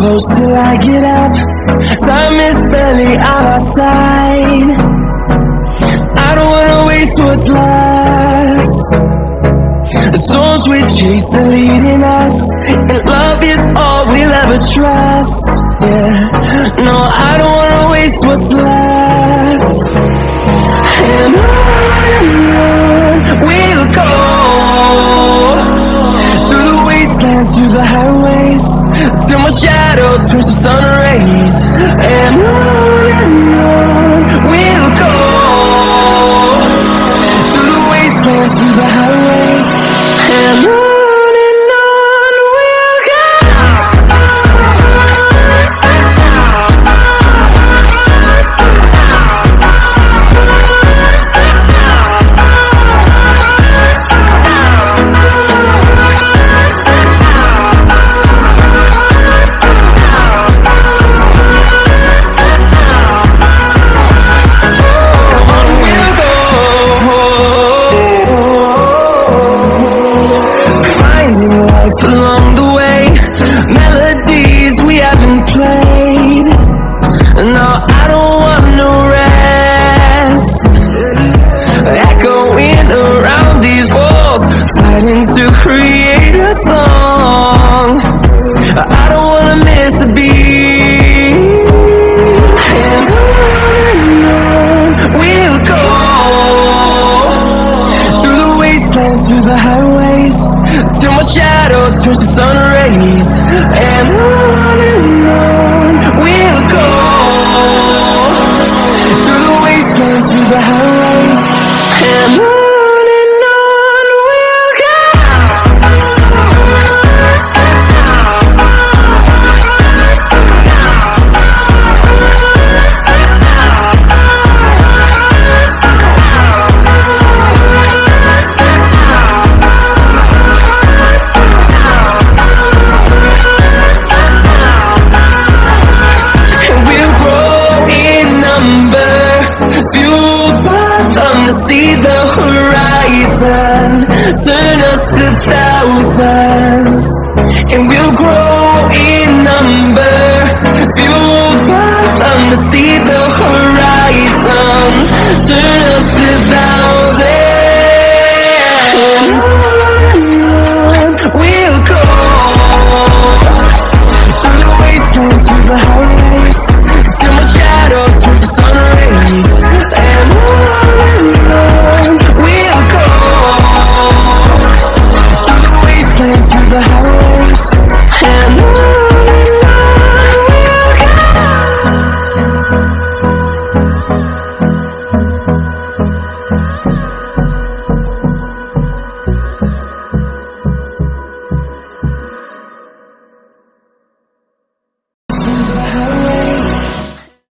close till I get up. Time is barely on our side. I don't wanna waste what's left. The storms we chase are leading us, and love is all we'll ever trust. Yeah, no, I don't wanna waste what's left. And on we'll go, through the wastelands, through the highways, till my shadow turns to sun rays. And on we'll go, through the wastelands, through the highways, and on we'll go. Along the way, melodies we haven't played. No, I don't want no rest. Echoing around these walls, fighting to create a song. I don't wanna miss a beat. And on we'll go, through the wastelands, through the highways, till my shadow turns to sun rays. And on we'll go, through the wastelands, through the highways, and on we'll go. See the horizon turn us to thousands, and we'll grow